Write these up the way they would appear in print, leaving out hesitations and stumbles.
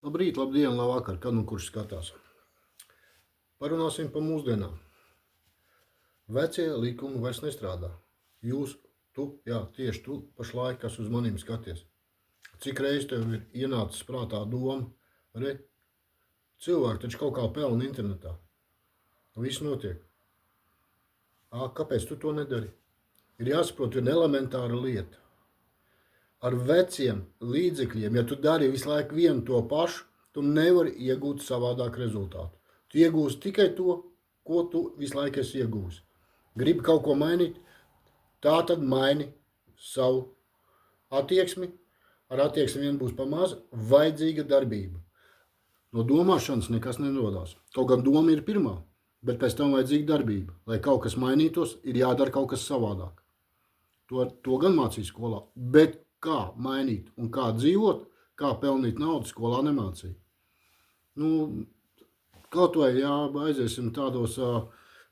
Labrīt, labdien, labvakar, kad nu kurš skatās. Parunāsim par mūsdienām. Vecie likumi vairs nestrādā. Tieši tu pašlaik, kas uz maniem skaties. Cik reiz tev ir ienācis prātā doma, cilvēki taču kaut kā pelna internetā. Viss notiek. Kāpēc tu to nedari? Ir jāsaprot, ir elementāra lieta. Ar veciem līdzekļiem, ja tu dari visu laiku vienu to pašu, tu nevari iegūt savādāk rezultātu. Tu iegūsi tikai to, ko tu visu laiku esi iegūsi. Gribi kaut ko mainīt, tā tad maini savu attieksmi. Ar attieksmi vien būs pamaz, vajadzīga darbība. No domāšanas nekas nerodās. Kaut gan doma ir pirmā, bet pēc tam vajadzīga darbība. Lai kaut kas mainītos, ir jādara kaut kas savādāk. To gan mācīja skolā, bet kā mainīt un kā dzīvot, kā pelnīt naudu, skolā nemācīja. Kaut vai aiziesim tādos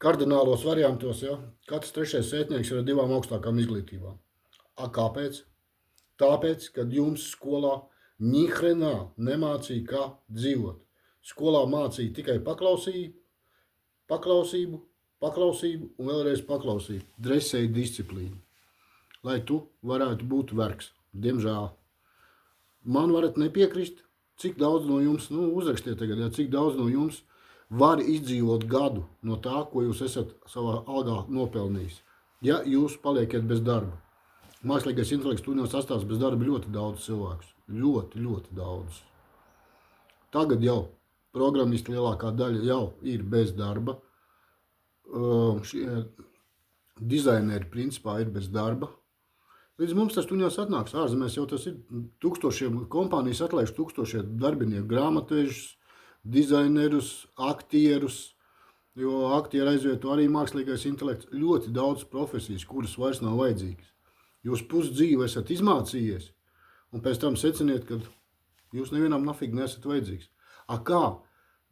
kardinālos variantos, katrs trešais sētnieks ir ar 2 augstākām izglītībām. Kāpēc? Tāpēc, kad jums skolā nihrenā nemācīja, kā dzīvot. Skolā mācīja tikai paklausību un vēlreiz paklausību. Dresēja disciplīnu. Lai tu varētu būt vergs. Diemžēl. Man varat nepiekrist, cik daudz no jums, uzrakstiet tagad, cik daudz no jums var izdzīvot gadu no tā, ko jūs esat savā algā nopelnījis. Ja jūs paliekat bez darba. Mākslīgais intelekts turpinās atstās bez darba ļoti daudz cilvēkus. Ļoti, ļoti daudz. Tagad jau programisti lielākā daļa jau ir bez darba. Šie dizaineri principā ir bez darba. Līdz mums tas tuņās atnāks. Ārzemēs jau tas ir tūkstošiem kompānijas atlaiž tūkstošiem darbinieku, grāmatvežus, dizainerus, aktierus, jo aktieri aizvieto arī mākslīgais intelekts. Ļoti daudz profesijas, kuras vairs nav vajadzīgas. Jūs pusdzīvi esat izmācījies, un pēc tam seciniet, ka jūs nevienam nafīgi nesat vajadzīgs. Kā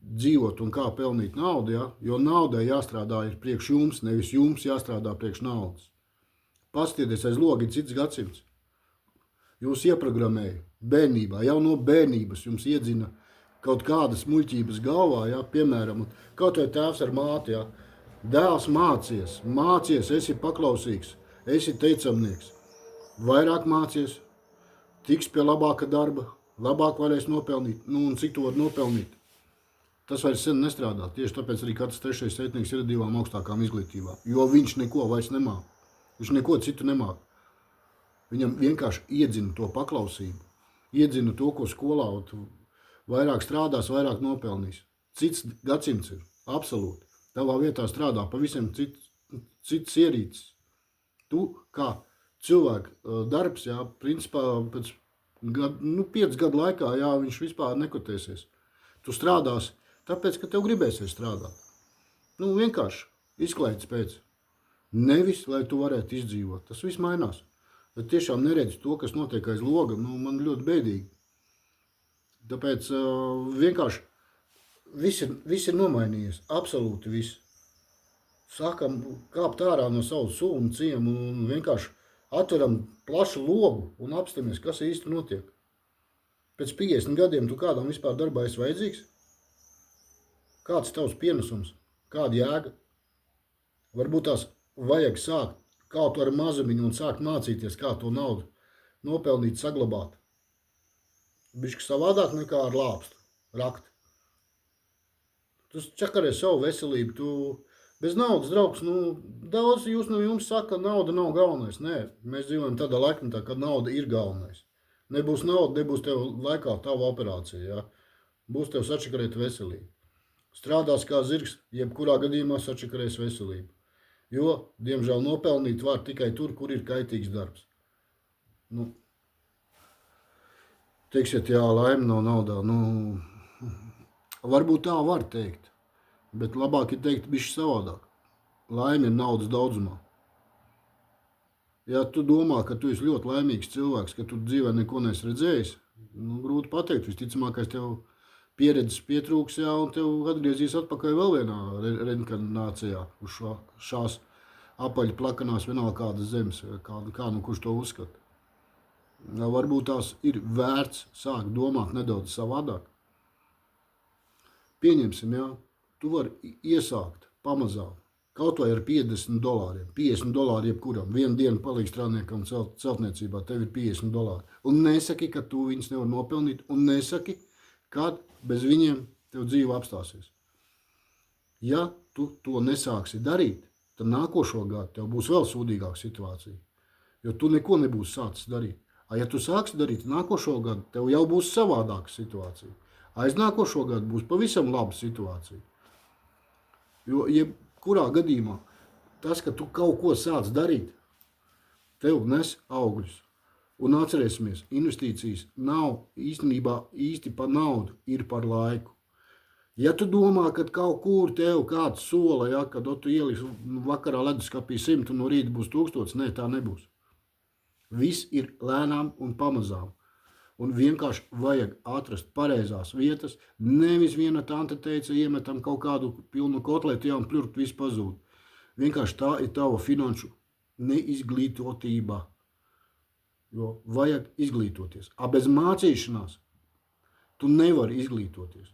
dzīvot un kā pelnīt naudu, jo naudai jāstrādā ir priekš jums, nevis jums jāstrādā priekš naudas. Pastieties aiz logi cits gadsimts. Jūs ieprogrammēja bērnībā, jau no bērnības jums iedzina kaut kādas muļķības galvā, piemēram, kaut vai tēvs ar māti, dēls mācies, esi paklausīgs, esi teicamnieks. Vairāk mācies, tiks pie labāka darba, labāk varēs nopelnīt, un cik to var nopelnīt. Tas vairs sen nestrādā, tieši tāpēc arī katrs trešais sētnieks ir ar 2 augstākām izglītībām, jo viņš neko vairs nemāk. Viņš neko citu nemāk. Viņam vienkārši iedzina to paklausību, iedzina to, ko skolā vairāk strādās, vairāk nopelnīs. Cits gadsimts ir, absolūti. Tavā vietā strādā pavisam cits ierīces. Tu kā cilvēku darbs, principā pēc 5 gadu laikā, viņš vispār nekotēsies. Tu strādās, tāpēc, ka tev gribēsies strādāt. Vienkārši izklaides pēc. Nevis, lai tu varētu izdzīvot. Tas viss mainās. Bet tiešām neredzi to, kas notiek aiz loga. Man ļoti bēdīgi. Tāpēc vienkārši viss ir nomainījies. Absolūti viss. Sākam kāpt ārā no savu suvu un ciemu un vienkārši atveram plašu logu un apstamies, kas īsti notiek. Pēc 50 gadiem tu kādam vispār darbā esi vajadzīgs? Kāds tavs pienesums? Kāda jēga? Varbūt tās vajag sākt kaut ar mazumiņu un sākt mācīties, kā to naudu nopelnīt, saglabāt. Bišķi savādāk nekā ar lāpstu, rakt. Tu čakarē savu veselību, tu bez naudas, draugs, daudz jūs no jums saka, ka nauda nav galvenais. Nē, mēs dzīvojam tādā laikmetā, kad nauda ir galvenais. Nebūs nauda, nebūs tev laikā tava operācija, Būs tev sačakarēt veselību. Strādās kā zirgs, jebkurā gadījumā sačakarēs veselību. Jo, diemžēl, nopelnīt var tikai tur, kur ir kaitīgs darbs. Teiksiet, laime nav naudā. Varbūt tā var teikt, bet labāk ir teikt bišķi savādāk. Laime ir naudas daudzumā. Ja tu domā, ka tu esi ļoti laimīgs cilvēks, ka tu dzīvē neko neesi redzējis, grūti pateikt. Visticamākais tev pieredzes pietrūks, un tev atgriezīs atpakaļ vēl vienā reinkarnācijā uz šās apaļi plakanās vienalga kādas zemes, kā kurš to uzskata. Varbūt tās ir vērts sākt domāt nedaudz savādāk. pieņemsim, jā, tu vari iesākt pamazām, kaut vai ar $50, $50 jebkuram, vienu dienu palīdz strādniekam celtniecībā, tev ir $50. Un nesaki, ka tu viņus nevar nopelnīt, un nesaki, kad bez viņiem tev dzīve apstāsies. Ja tu to nesāksi darīt, tad nākošo gadu tev būs vēl sūdīgāka situācija, jo tu neko nebūsi sācis darīt. Ja tu sāksi darīt nākošo gadu, tev jau būs savādāka situācija. Aiz nākošo gadu būs pavisam laba situācija. Jo, jebkurā gadījumā, tas, ka tu kaut ko sāc darīt, tev nes augļus. Un atcerēsimies, investīcijas nav īstenībā īsti par naudu, ir par laiku. Ja tu domā, ka kaut kur tev kāds sola, ja, kad tu ieliksi vakarā leduskapī 100 un no rīta būs 1000, nē, tā nebūs. Viss ir lēnām un pamazām. Un vienkārši vajag atrast pareizās vietas. Nevis viena tante teica, iemetam kaut kādu pilnu kotleti, ja, un pļurkt viss pazūd. Vienkārši tā ir tava finanšu neizglītotība. Jo vajag izglītoties. Bez mācīšanās tu nevari izglītoties.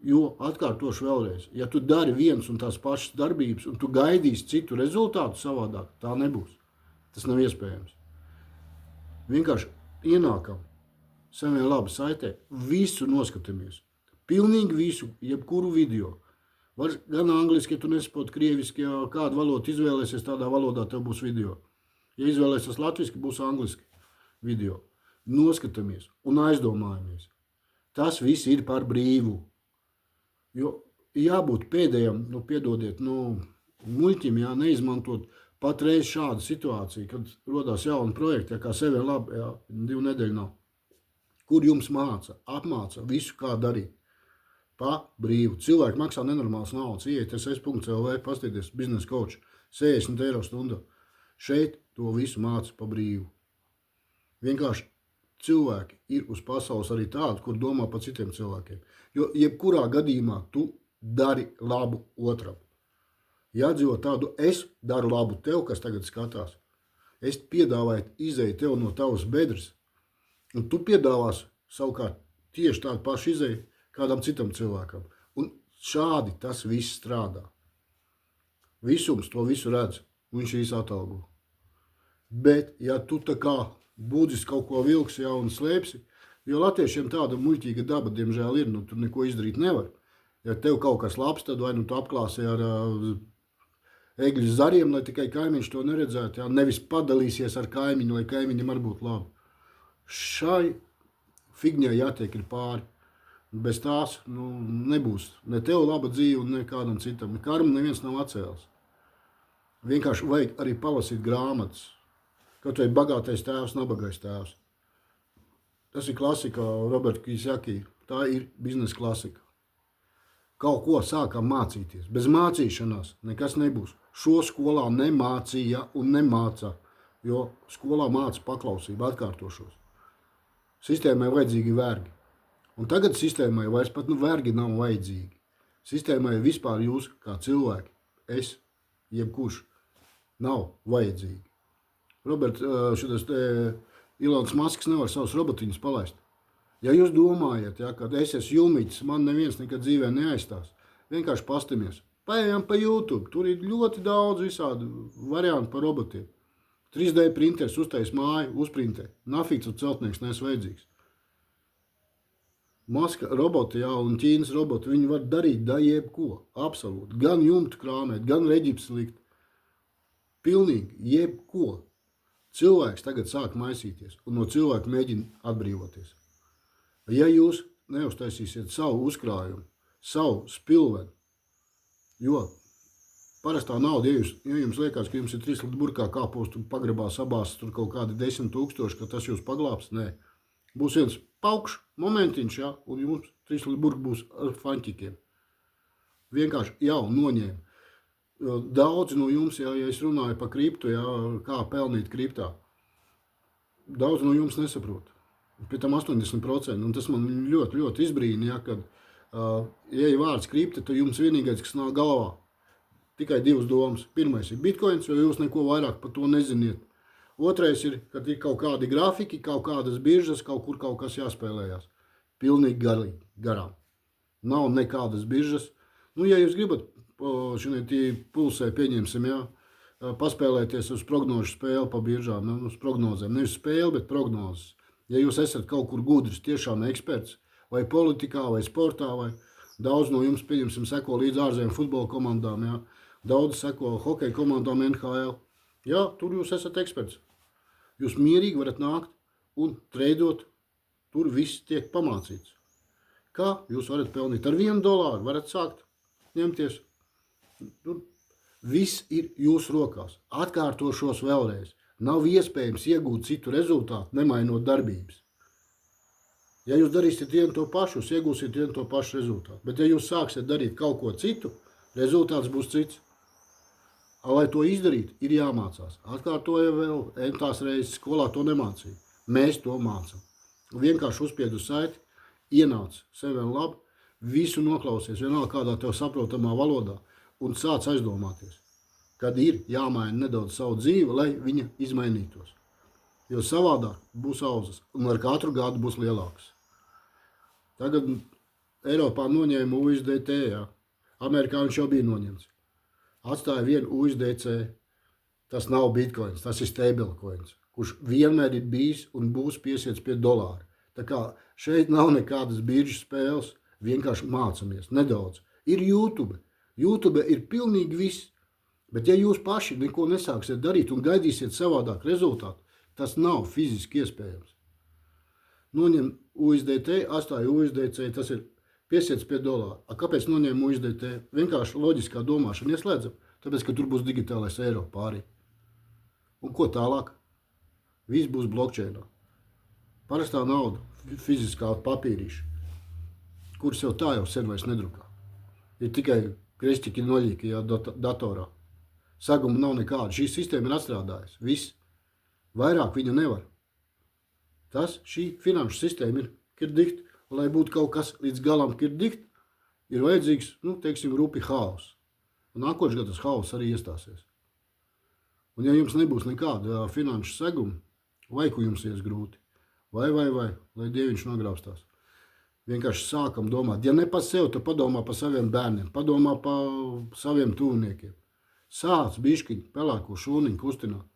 Jo, atkārtošu vēlreiz, ja tu dari viens un tās pašas darbības, un tu gaidīsi citu rezultātu savādāk, tā nebūs. Tas nav iespējams. Vienkārši ienākam, saviem labi saitē, visu noskatāmies. Pilnīgi visu, jebkuru video. Var gan angliski, ja tu nesaproti krieviski, ja kādu valodu izvēlēsies, tādā valodā tev būs video. Ja izvēlēsies latviski, būs angliski video. Noskatāmies un aizdomājamies. Tas viss ir par brīvu. Jo jābūt pēdējam, piedodiet, muļķim, jā, neizmantot patreiz šādu situāciju, kad rodās jauni projekti, kā sevien labi, jā, 2 nedēļu nav. Kur jums māca, apmāca visu, kā darīt. Pa brīvu. Cilvēki maksā nenormāls naudas. Ieiet ss.lv, paskatīties, biznesa coach, 60 eiro stundā. Šeit to visu māca pa brīvu. Vienkārši cilvēki ir uz pasaules arī tādi, kur domā par citiem cilvēkiem. Jo jebkurā gadījumā tu dari labu otram. Jādzīvo tādu, es daru labu tev, kas tagad skatās. Es piedāvāju izēju tev no tavas bedres, un tu piedāvās savukārt tieši tādu pašu izēju kādam citam cilvēkam. Un šādi tas viss strādā. Visums to visu redz, un viņš visu atalgo. Bet, ja tu tā kā būdzis kaut ko vilksi jau un slēpsi, jo latviešiem tāda muļķīga daba, diemžēl, ir, tur neko izdarīt nevar. Ja tev kaut kas labs, tad vai tu apklāsi ar egļu zariem, lai tikai kaimiņš to neredzētu, ja? Nevis padalīsies ar kaimiņu, lai kaimiņam arī būtu labi. Šai figņai jātiek ir pāri. Bez tās nebūs ne tev laba dzīve, ne kādam citam. Karmu neviens nav atcēlis. Vienkārši vajag arī palasīt grāmatas. Kaut vai bagātais tēvs, nabagais tēvs. Tas ir klasika Roberta Kiyosaki. Tā ir biznesa klasika. Kaut ko sākam mācīties. Bez mācīšanās nekas nebūs. Šo skolā nemācīja un nemāca, jo skolā māca paklausību, atkārtošos. Sistēmai vajadzīgi vergi. Un tagad sistēmai vairs pat vergi nav vajadzīgi. Sistēmai vispār jūs kā cilvēki, es, jebkurš, nav vajadzīgi. Robert, Ilons Masks nevar savus robotiņus palaist. Ja jūs domājat, ja, kad es esmu Jumiķis, man neviens nekad dzīvē neaizstās, vienkārši pastamies. Paejam pa YouTube, tur ir ļoti daudz visādi varianti par robotiem. 3D printeris uztais māju, uzprintē. Nafīts un celtnieks nes vajadzīgs. Maska roboti, jā, un Ķīnas roboti, viņi var darīt jebko, absolūti. Gan jumtu krāmēt, gan reģips likt. Pilnīgi jebko. Cilvēks tagad sāk maisīties, un no cilvēka mēģina atbrīvoties. Ja jūs neuztaisīsiet savu uzkrājumu, savu spilvenu, jo parastā nauda, ja jums liekas, ka jums ir 3 litri burkā kāpost un pagrabā sabās tur kaut kādi 10 000, ka tas jūs paglābs, nē. Būs viens paukšs momentiņš, ja, un jums 3 litri burka būs ar faņķikiem. Vienkārši jau noņēma. Daudzi no jums, ja es runāju par kriptu, ja, kā pelnīt kriptā, daudz no jums nesaprot. Pie tam 80%, un tas man ļoti, ļoti izbrīna, ja, kad ja ir vārds kripta, tad jums vienīgais, kas nāk galvā, tikai 2 domas. Pirmais ir bitcoins, jo jūs neko vairāk par to neziniet. Otrais ir, kad ir kaut kādi grafiki, kaut kādas biržas, kaut kur kaut kas jāspēlējās. Pilnīgi garām. Nav nekādas biržas. Nu, ja jūs gribat šī pulsē, pieņemsim, jā, paspēlēties uz prognožu spēli pa biržām, nu, uz prognozēm. Nevis spēli, bet prognozes. Ja jūs esat kaut kur gudrs, tiešām eksperts, vai politikā, vai sportā, vai daudz no jums, pieņemsim, seko līdz ārzemju futbola komandām, jā, daudz seko hokeja komandām NHL, jā, tur jūs esat eksperts. Jūs mierīgi varat nākt un treidot, tur viss tiek pamācīts. Kā jūs varat pelnīt? Ar $1 varat sākt ņemties. Tur viss ir jūsu rokās. Atkārtošos vēlreiz. Nav iespējams iegūt citu rezultātu, nemainot darbības. Ja jūs darīsiet vienu to pašu, jūs iegūsiet vienu to pašu rezultātu. Bet ja jūs sāksiet darīt kaut ko citu, rezultāts būs cits. Lai to izdarītu, ir jāmācās. Atkārtoju vēl, entās reizes skolā to nemācīja. Mēs to mācām. Vienkārši uzspied uz saiti, ienāc sevi labi, visu noklausies, vienalga kādā tev saprotamā valodā, un sāc aizdomāties, kad ir jāmaina nedaudz savu dzīvi, lai viņa izmainītos. Jo savādāk būs auzas, un ar katru gadu būs lielāks. Tagad Eiropā noņēma USDT, jā. Amerikā viņš jau bija noņemts. Atstāja vienu USDC. Tas nav bitcoins, tas ir stablecoins, kurš vienmēr ir bijis un būs piesiets pie dolāra. Tā kā šeit nav nekādas biržas spēles, vienkārši mācamies nedaudz. Ir YouTube. YouTube ir pilnīgi viss. Bet ja jūs paši neko nesāksiet darīt un gaidīsiet savādāk rezultātu, tas nav fiziski iespējams. Noņem USDT, atstāja USDC, tas ir piesiets pie dolāra. Kāpēc noņem USDT? Vienkārši loģiskā domāšana ieslēdzam, tāpēc, ka tur būs digitālais eiro pārī. Un ko tālāk? Viss būs blockchainā. Parastā nauda, fiziskā papīrīša, kuras jau tā jau sen vairs nedrukā. Ir tikai krestiķi noļīki datorā. Saguma nav nekāda. Šī sistēma ir atstrādājusi. Viss. Vairāk viņa nevar. Šī finanšu sistēma ir kirdikt. Lai būtu kaut kas līdz galam kirdikt, ir vajadzīgs, teiksim, rupi haoss. Un nākošais gads tas haoss arī iestāsies. Un ja jums nebūs nekāda finanšu seguma, laiku jums ies grūti. Vai, lai Dieviņš nogrābstās. Vienkārši sākam domāt. Ja ne par sevi, tad padomā par saviem bērniem, padomā par saviem tuviniekiem. Sāc bišķiņu, pelēko šūniņu kustināt.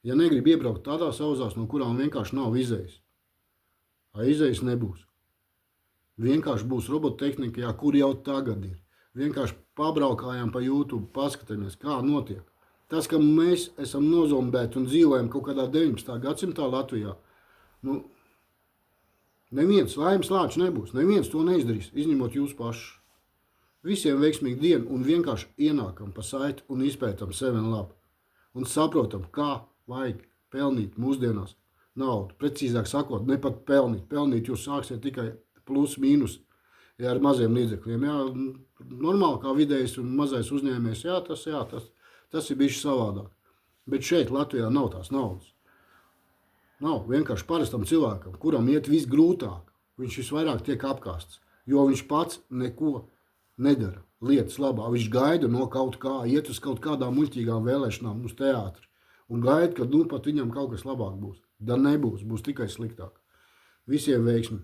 Ja negribi iebraukt tādās auzās, no kurām vienkārši nav izejas. Izejas nebūs. Vienkārši būs robottehnika, kur jau tagad ir. Vienkārši pabraukājām pa YouTube, paskatāmies, kā notiek. Tas, ka mēs esam nozombēti un dzīvojam kaut kādā 19. gadsimtā Latvijā, neviens laimes lāčs nebūs, neviens to neizdarīs, izņemot jūs pašus. Visiem veiksmīgi dienu un vienkārši ienākam pa saiti un izpētam sevi labi. Un saprotam, kā vajag pelnīt mūsdienās naudu. Precīzāk sakot, ne pat pelnīt. Pelnīt jūs sāksiet tikai plus, mīnus, ar maziem līdzekļiem. Jā, normāli kā vidējs un mazais uzņēmējs, tas ir bijis savādāk. Bet šeit Latvijā nav tās naudas. Nav vienkārši parastam cilvēkam, kuram iet visgrūtāk. Viņš visvairāk tiek apkāsts, jo viņš pats neko nedara lietas labā. Viņš gaida no kaut kā, iet uz kaut kādām muļķīgām vēlēšanām uz teātri un gaida, ka pat viņam kaut kas labāk būs. Da nebūs, būs tikai sliktāk. Visiem veiksmi!